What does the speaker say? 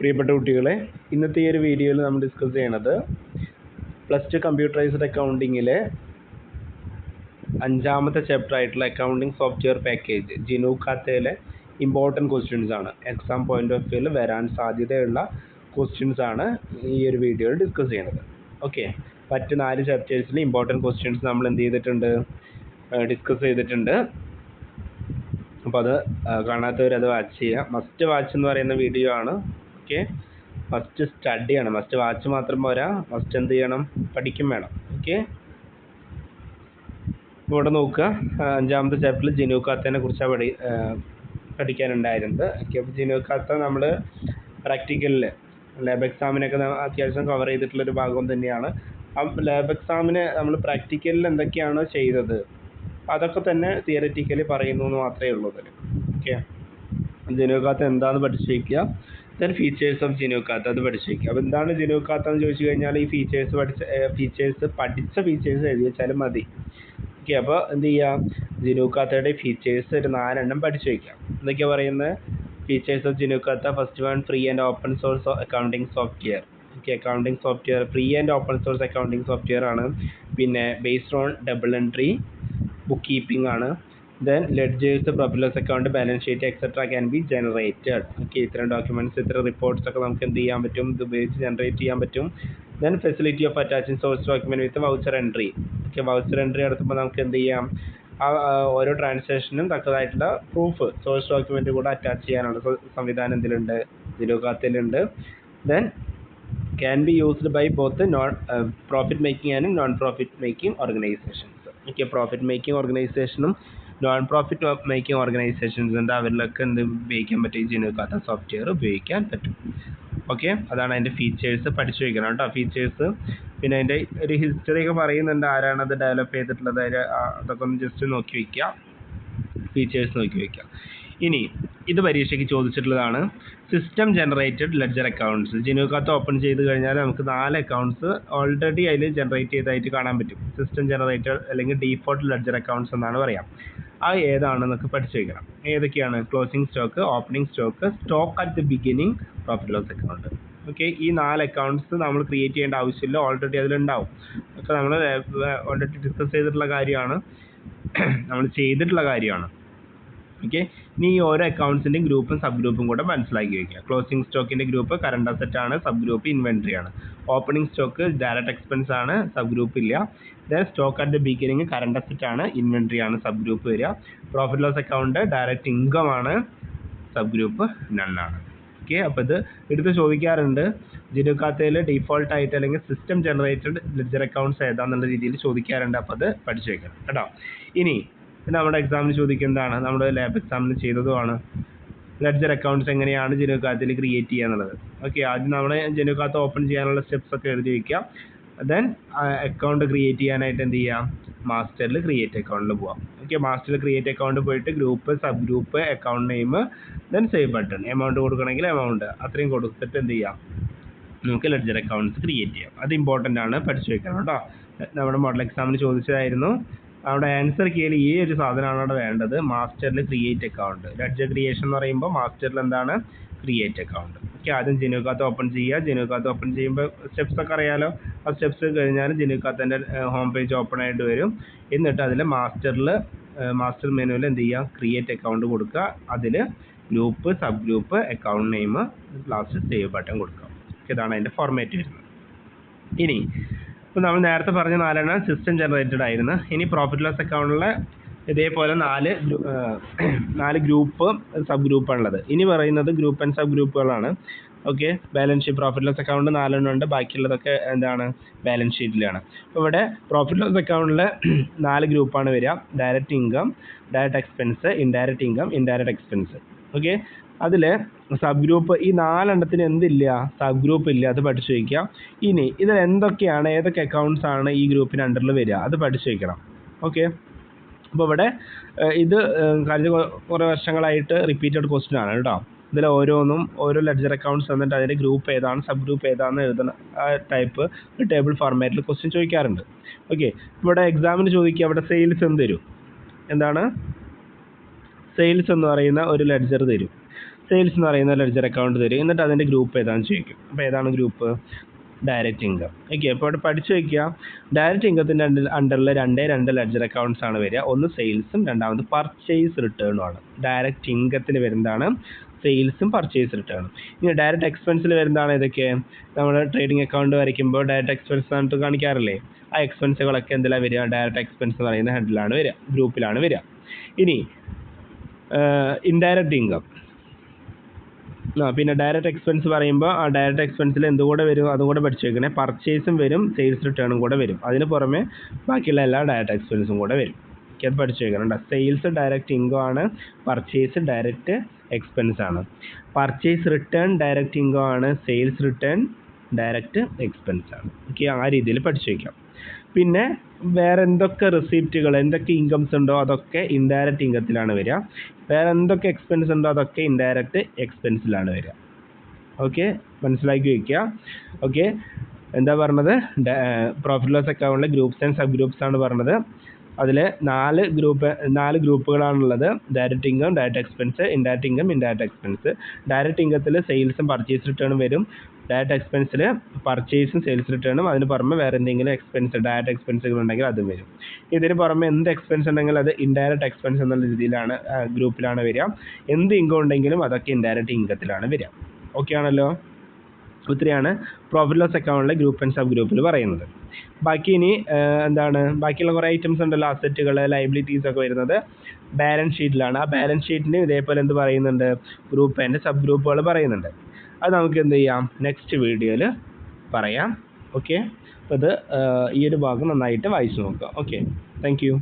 പ്രിയപ്പെട്ട കുട്ടികളെ, ഇന്നത്തെ ഈ ഒരു വീഡിയോയിൽ നമ്മൾ ഡിസ്കസ് ചെയ്യണത് +2 കമ്പ്യൂട്ടറൈസ്ഡ് അക്കൗണ്ടിങ്ങിലെ 5ാമത്തെ ചാപ്റ്റർ ആയിട്ടുള്ള അക്കൗണ്ടിങ് സോഫ്റ്റ്വെയർ പാക്കേജ് ജിനൂക്കാത്തയിലെ ഇമ്പോർട്ടൻറ്റ് ക്വസ്റ്റ്യൻസ് ആണ്. എക്സാം പോയിന്റ് ഓഫ് വ്യൂവിൽ വരാൻ സാധ്യതയുള്ള ക്വസ്റ്റ്യൻസ് ആണ് ഈ ഒരു വീഡിയോയിൽ ഡിസ്കസ് ചെയ്യുന്നത്. ഓക്കെ, മറ്റ് 4 ചാപ്റ്റേഴ്സിൽ ഇമ്പോർട്ടൻറ്റ് ക്വസ്റ്റ്യൻസ് നമ്മൾ എന്ത് ചെയ്തിട്ടുണ്ട്, ഡിസ്കസ് ചെയ്തിട്ടുണ്ട്. അപ്പോൾ അത് കാണാത്തവർ അത് വാച്ച് ചെയ്യുക. മസ്റ്റ് വാച്ച് എന്ന് പറയുന്ന വീഡിയോ ആണ്. ഓക്കെ, മസ്റ്റ് സ്റ്റഡിയാണ്. മസ്റ്റ് വാച്ച് മാത്രം പോരാ, മസ്റ്റ് എന്ത് ചെയ്യണം, പഠിക്കും വേണം. ഓക്കെ, ഇപ്പോൾ ഇവിടെ നോക്കുക, 5ാമത്തെ ചാപ്റ്ററിൽ ജിനൂക്കാത്തനെ കുറിച്ചാണ് പഠിക്കാനുണ്ടായിരുന്നത്. ഓക്കെ, അപ്പോൾ ജിനൂക്കാത്ത നമ്മൾ പ്രാക്ടിക്കലിൽ ലാബ് എക്സാമിനൊക്കെ അത്യാവശ്യം കവർ ചെയ്തിട്ടുള്ളൊരു ഭാഗം തന്നെയാണ്. ആ ലാബ് എക്സാമിന് നമ്മൾ പ്രാക്ടിക്കലിൽ എന്തൊക്കെയാണോ ചെയ്തത് അതൊക്കെ തന്നെ തിയറിറ്റിക്കലി പറയുന്നു എന്ന് മാത്രമേ ഉള്ളൂ അതിൽ. ഓക്കെ, ജിനൂക്കാത്ത എന്താണെന്ന് പഠിച്ചു വയ്ക്കുക. ദെൻ ഫീച്ചേഴ്സ് ഓഫ് ജിനൂക്കാത്ത അത് പഠിച്ചു വയ്ക്കുക. അപ്പോൾ എന്താണ് ജിനൂക്കാത്ത എന്ന് ചോദിച്ചു കഴിഞ്ഞാൽ ഈ ഫീച്ചേഴ്സ് പഠിച്ച ഫീച്ചേഴ്സ് എഴുതി വെച്ചാലും മതി. ഓക്കെ, അപ്പോൾ എന്ത് ചെയ്യുക, ജിനൂക്കാത്തയുടെ ഫീച്ചേഴ്സ് ഒരു 4 എണ്ണം പഠിച്ചു വയ്ക്കാം. എന്തൊക്കെയാണ് പറയുന്നത്? Features of GNUKhata, first one free and open source accounting software. Okay, accounting software free and open source accounting software ആണ്. പിന്നെ based on double entry book keeping ആണ്. Then ledgers, profit loss account, balance sheet etcetera can be generated. Okay, ഇത്തരം documents, ഇത്തരം reports ഒക്കെ നമുക്ക് എന്ത് ചെയ്യാൻ പറ്റും, ഇത് ഉപയോഗിച്ച് ജനറേറ്റ് ചെയ്യാൻ പറ്റും. Then facility of attaching source document with voucher entry. Okay, voucher entry നടത്തുമ്പോൾ നമുക്ക് എന്ത് ചെയ്യാം, ഓരോ ട്രാൻസാക്ഷനും തക്കതായിട്ടുള്ള പ്രൂഫ് സോഴ്സ് ഡോക്യുമെൻറ്റ് കൂടെ അറ്റാച്ച് ചെയ്യാനുള്ള സംവിധാനം എന്തിലുണ്ട്, ജിനൂക്കാത്തയിലുണ്ട്. Then can be used by both profit making and non profit making organisations. Okay, profit making ഓർഗനൈസേഷനും നോൺ പ്രോഫിറ്റ് മേക്കിംഗ് ഓർഗനൈസേഷൻസ് ഉണ്ട്, അവരിലൊക്കെ എന്ത് ഉപയോഗിക്കാൻ പറ്റും, ഈ ജിനൂക്കാത്ത സോഫ്റ്റ്വെയർ ഉപയോഗിക്കാൻ പറ്റും. ഓക്കെ, അതാണ് അതിൻ്റെ ഫീച്ചേഴ്സ് പഠിച്ചു വയ്ക്കണം കേട്ടോ, ഫീച്ചേഴ്സ്. പിന്നെ അതിൻ്റെ ഒരു ഹിസ്റ്ററി ഒക്കെ പറയുന്നുണ്ട്, ആരാണത് ഡെവലപ്പ് ചെയ്തിട്ടുള്ളത്, അതൊക്കെ ഒന്ന് ജസ്റ്റ് നോക്കി വയ്ക്കുക, ഫീച്ചേഴ്സ് നോക്കി വയ്ക്കുക. ഇനി ഇത് പരീക്ഷയ്ക്ക് ചോദിച്ചിട്ടുള്ളതാണ്. System generated ledger accounts. GNUKhata open ചെയ്ത് കഴിഞ്ഞാൽ നമുക്ക് 4 അക്കൗണ്ട്സ് ഓൾറെഡി അതിൽ ജനറേറ്റ് ചെയ്തതായിട്ട് കാണാൻ പറ്റും. സിസ്റ്റം ജനറേറ്റഡ് അല്ലെങ്കിൽ ഡീഫോൾട്ട് ലെഡ്ജർ അക്കൗണ്ട്സ് എന്നാണ് പറയാം. അത് ഏതാണെന്നൊക്കെ പഠിച്ചു വയ്ക്കണം. ഏതൊക്കെയാണ്? Closing stock, opening stock, stock at the beginning, profit loss account. Okay, ഈ 4 അക്കൗണ്ട്സ് നമ്മൾ ക്രിയേറ്റ് ചെയ്യേണ്ട ആവശ്യമില്ല, ഓൾറെഡി അതിലുണ്ടാവും. ഒക്കെ നമ്മൾ ഓൾറെഡി ഡിസ്കസ് ചെയ്തിട്ടുള്ള കാര്യമാണ്, നമ്മൾ ചെയ്തിട്ടുള്ള കാര്യമാണ്. ഓക്കെ, ഇനി ഈ ഓരോ അക്കൗണ്ട്സിൻ്റെയും ഗ്രൂപ്പും സബ് ഗ്രൂപ്പും കൂടെ മനസ്സിലാക്കി വയ്ക്കുക. ക്ലോസിംഗ് സ്റ്റോക്കിൻ്റെ ഗ്രൂപ്പ് കറണ്ട് അസറ്റ് ആണ്, സബ് ഗ്രൂപ്പ് ഇൻവെൻട്രി ആണ്. ഓപ്പണിംഗ് സ്റ്റോക്ക് ഡയറക്റ്റ് എക്സ്പെൻസ് ആണ്, സബ് ഗ്രൂപ്പ് ഇല്ല. Then stock at the beginning current asset ആണ്, ഇൻവെൻട്രി ആണ്, സബ് ഗ്രൂപ്പ് വരിക. Profit loss account direct income ആണ്, സബ് ഗ്രൂപ്പ് നൺ ആണ്. ഓക്കെ, അപ്പോൾ ഇത് എടുത്ത് ചോദിക്കാറുണ്ട്. ജിനൂക്കാത്തയിൽ ഡീഫോൾട്ട് ആയിട്ട് അല്ലെങ്കിൽ സിസ്റ്റം ജനറേറ്റഡ് ലെഡ്ജർ അക്കൗണ്ട്സ് ഏതാന്നുള്ള രീതിയിൽ ചോദിക്കാറുണ്ട്. അപ്പോൾ അത് പഠിച്ചു വയ്ക്കണം കേട്ടോ. ഇനി നമ്മുടെ എക്സാമിന് ചോദിക്കുന്നതാണ്, നമ്മുടെ ലാബ് എക്സാമിന് ചെയ്തതുമാണ്, ലെഡ്ജർ അക്കൗണ്ട്സ് എങ്ങനെയാണ് ജിനൂക്കാത്തയിൽ ക്രിയേറ്റ് ചെയ്യുക എന്നുള്ളത്. ഓക്കെ, ആദ്യം നമ്മൾ ജിനൂക്കാത്ത ഓപ്പൺ ചെയ്യാനുള്ള സ്റ്റെപ്സ് ഒക്കെ എഴുതി വയ്ക്കാം. ദെൻ അക്കൗണ്ട് ക്രിയേറ്റ് ചെയ്യാനായിട്ട് എന്ത് ചെയ്യാം, മാസ്റ്ററിൽ ക്രിയേറ്റ് അക്കൗണ്ടിൽ പോവാം. ഓക്കെ, മാസ്റ്ററിൽ ക്രിയേറ്റ് അക്കൗണ്ട് പോയിട്ട് group, sub group, account name, then save button. Amount കൊടുക്കണമെങ്കിൽ എമൗണ്ട് അത്രയും കൊടുത്തിട്ട് എന്ത് ചെയ്യാം, നമുക്ക് ലെഡ്ജർ അക്കൗണ്ട്സ് ക്രിയേറ്റ് ചെയ്യാം. അത് ഇമ്പോർട്ടൻ്റ് ആണ്, പഠിച്ചു വയ്ക്കണം കേട്ടോ. നമ്മുടെ മോഡൽ എക്സാമിന് ചോദിച്ചതായിരുന്നു. അവിടെ ആൻസർ കീഴിൽ ഈ ഒരു സാധനമാണ് അവിടെ വേണ്ടത്, മാസ്റ്ററിൽ ക്രിയേറ്റ് അക്കൗണ്ട്. ലെഡ്ജർ ക്രിയേഷൻ എന്ന് പറയുമ്പോൾ മാസ്റ്ററിൽ എന്താണ്, ക്രിയേറ്റ് അക്കൗണ്ട്. ഓക്കെ, ആദ്യം ജിനൂക്കാത്ത ഓപ്പൺ ചെയ്യുക. ജിനൂക്കാത്ത ഓപ്പൺ ചെയ്യുമ്പോൾ സ്റ്റെപ്സ് ഒക്കെ അറിയാലോ. ആ സ്റ്റെപ്സ് കഴിഞ്ഞാൽ ജിനൂക്കാത്തൻ്റെ ഹോം പേജ് ഓപ്പൺ ആയിട്ട് വരും. എന്നിട്ട് അതിൽ മാസ്റ്റർ മെനുവിൽ എന്ത് ചെയ്യുക, ക്രിയേറ്റ് അക്കൗണ്ട് കൊടുക്കുക. അതിൽ group, sub group, account name, last save button കൊടുക്കുക. ഇതാണ് അതിൻ്റെ ഫോർമാറ്റ് വരുന്നത്. ഇനി ഇപ്പോൾ നമ്മൾ നേരത്തെ പറഞ്ഞ 4 എണ്ണം സിസ്റ്റം ജനറേറ്റഡ് ആയിരുന്നു. ഇനി പ്രോഫിറ്റ് ലോസ് അക്കൗണ്ടിലെ ഇതേപോലെ 4 ഗ്രൂപ്പ്, സബ് ഗ്രൂപ്പാണുള്ളത്. ഇനി പറയുന്നത് ഗ്രൂപ്പ് ആൻഡ് സബ് ഗ്രൂപ്പുകളാണ്. Okay, balance sheet, profit loss account 4 എണ്ണം ഉണ്ട്, ബാക്കിയുള്ളതൊക്കെ എന്താണ്, ബാലൻസ് ഷീറ്റിലാണ്. അപ്പോൾ ഇവിടെ പ്രോഫിറ്റ് ലോസ് അക്കൗണ്ടിൽ 4 ഗ്രൂപ്പാണ് വരിക. Direct income, direct expense, indirect income, indirect expense. Okay, അതിൽ സബ് ഗ്രൂപ്പ് ഈ 4 എണ്ണത്തിന് എന്തില്ല, സബ് ഗ്രൂപ്പ് ഇല്ല, അത് പഠിച്ചു വയ്ക്കുക. ഇനി ഇതിൽ എന്തൊക്കെയാണ്, ഏതൊക്കെ അക്കൗണ്ട്സ് ആണ് ഈ ഗ്രൂപ്പിന് അണ്ടറിൽ വരിക, അത് പഠിച്ചു വയ്ക്കണം. ഓക്കെ, അപ്പോൾ ഇവിടെ ഇത് കഴിഞ്ഞ കുറേ വർഷങ്ങളായിട്ട് റിപ്പീറ്റഡ് ക്വസ്റ്റ്യൻ ആണ് കേട്ടോ. ഇതിൽ ഓരോന്നും ഓരോ ലെഡ്ജർ അക്കൗണ്ട്സ് എന്നിട്ട് അതിൻ്റെ ഗ്രൂപ്പ് ഏതാണ്, സബ് ഗ്രൂപ്പ് ഏതാണെന്ന് എഴുതുന്ന ആ ടൈപ്പ് ടേബിൾ ഫോർമാറ്റിൽ ക്വസ്റ്റ്യൻ ചോദിക്കാറുണ്ട്. ഓക്കെ, ഇവിടെ എക്സാമിന് ചോദിക്കുക, അവിടെ സെയിൽസ് എന്ത് തരും, എന്താണ് സെയിൽസ് എന്ന് പറയുന്ന ഒരു ലെഡ്ജർ തരും. സെയിൽസ് എന്ന് പറയുന്ന ലെഡ്ജർ അക്കൗണ്ട് തരും. എന്നിട്ട് അതിൻ്റെ ഗ്രൂപ്പ് ഏതാണെന്ന് ചോദിക്കും. അപ്പോൾ ഏതാണ് ഗ്രൂപ്പ്? Direct income. ഓക്കെ, അപ്പോൾ ഇവിടെ പഠിച്ചു വയ്ക്കുക. ഡയറക്റ്റ് ഇൻകത്തിൻ്റെ അണ്ടറിൽ രണ്ട് ലെഡ്ജർ അക്കൗണ്ട്സ് ആണ് വരിക. ഒന്ന് സെയിൽസും രണ്ടാമത് പർച്ചേസ് റിട്ടേണും ആണ്. ഡയറക്റ്റ് ഇൻകത്തിന് വരുന്നതാണ് സെയിൽസും പർച്ചേസ് റിട്ടേണും. ഇനി ഡയറക്റ്റ് എക്സ്പെൻസിൽ വരുന്നതാണ് ഇതൊക്കെ. നമ്മൾ ട്രേഡിംഗ് അക്കൗണ്ട് വരയ്ക്കുമ്പോൾ ഡയറക്റ്റ് എക്സ്പെൻസ് എന്നിട്ട് കാണിക്കാറില്ലേ? ആ എക്സ്പെൻസുകളൊക്കെ എന്തിലാണ് വരിക? ഡയറക്റ്റ് എക്സ്പെൻസ് എന്ന് പറയുന്ന ഹെഡിലാണ് വരിക, ഗ്രൂപ്പിലാണ് വരിക. ഇനി ഇൻഡയറക്റ്റ് ഇൻകം. പിന്നെ ഡയറക്റ്റ് എക്സ്പെൻസ് പറയുമ്പോൾ ആ ഡയറക്റ്റ് എക്സ്പെൻസിൽ എന്തുകൂടെ വരും? അതും കൂടെ പഠിച്ചു വെക്കണേ. പർച്ചേസും വരും, സെയിൽസ് റിട്ടേണും കൂടെ വരും. അതിന് പുറമെ ബാക്കിയുള്ള എല്ലാ ഡയറക്റ്റ് എക്സ്പെൻസും കൂടെ വരും. അത് പഠിച്ചു വെക്കണം. സെയിൽസ് ഡയറക്റ്റ് ഇൻകം ആണ്, പർച്ചേസ് ഡയറക്റ്റ് എക്സ്പെൻസ് ആണ്. പർച്ചേസ് റിട്ടേൺ ഡയറക്റ്റ് ഇൻകം ആണ്, സെയിൽസ് റിട്ടേൺ ഡയറക്റ്റ് എക്സ്പെൻസ് ആണ്. ഓക്കെ, ആ രീതിയിൽ പഠിച്ചു വയ്ക്കാം. പിന്നെ വേറെ എന്തൊക്കെ റെസിപ്റ്റുകൾ, എന്തൊക്കെ ഇൻകംസ് ഉണ്ടോ അതൊക്കെ ഇൻഡയറക്റ്റ് ഇൻകത്തിലാണ് വരിക. വേറെ എന്തൊക്കെ എക്സ്പെൻസ് ഉണ്ടോ അതൊക്കെ ഇൻഡയറക്റ്റ് എക്സ്പെൻസിലാണ് വരിക. ഓക്കെ, മനസ്സിലാക്കി വയ്ക്കുക. ഓക്കെ, എന്താ പറഞ്ഞത്? പ്രോഫിറ്റ് ലോസ് അക്കൗണ്ടിലെ ഗ്രൂപ്പ്സ് ആൻഡ് സബ് ഗ്രൂപ്പ്സ് ആണ് പറഞ്ഞത്. അതിൽ 4 ഗ്രൂപ്പുകളാണുള്ളത്. Direct income, direct expense, indirect income, indirect expense. Direct ഇൻകത്തിൽ സെയിൽസും പർച്ചേസ് റിട്ടേണും വരും. ഡയറക്റ്റ് എക്സ്പെൻസിൽ പർച്ചേസും സെയിൽസ് റിട്ടേണും, അതിന് പുറമെ വേറെ എന്തെങ്കിലും എക്സ്പെൻസ് ഡയറക്റ്റ് എക്സ്പെൻസുകൾ ഉണ്ടെങ്കിൽ അതും വരും. ഇതിന് പുറമെ എന്ത് എക്സ്പെൻസ് ഉണ്ടെങ്കിൽ അത് ഇൻഡയറക്റ്റ് എക്സ്പെൻസ് എന്നുള്ള രീതിയിലാണ് ഗ്രൂപ്പിലാണ് വരിക. എന്ത് ഇൻകം ഉണ്ടെങ്കിലും അതൊക്കെ ഇൻഡയറക്റ്റ് ഇൻകത്തിലാണ് വരിക. ഓക്കെ ആണല്ലോ? ഇത്രയാണ് പ്രോഫിറ്റ് ലോസ് അക്കൗണ്ടിലെ ഗ്രൂപ്പ് ആൻഡ് സബ് ഗ്രൂപ്പിൽ പറയുന്നത്. ബാക്കി ഇനി ബാക്കിയുള്ള കുറേ ഐറ്റംസ് ഉണ്ടല്ലോ, അസറ്റുകൾ, ലയബിലിറ്റീസ് ഒക്കെ വരുന്നത് ബാലൻസ് ഷീറ്റിലാണ്. ആ ബാലൻസ് ഷീറ്റിന് ഇതേപോലെ എന്ത് പറയുന്നുണ്ട്? ഗ്രൂപ്പ് ആൻഡ് സബ് ഗ്രൂപ്പുകൾ പറയുന്നുണ്ട്. അത് നമുക്ക് എന്ത് ചെയ്യാം? നെക്സ്റ്റ് വീഡിയോയിൽ പറയാം. ഓക്കെ, അപ്പോൾ ഈ ഒരു ഭാഗം നന്നായിട്ട് വായിച്ചു നോക്കുക. Okay, thank you.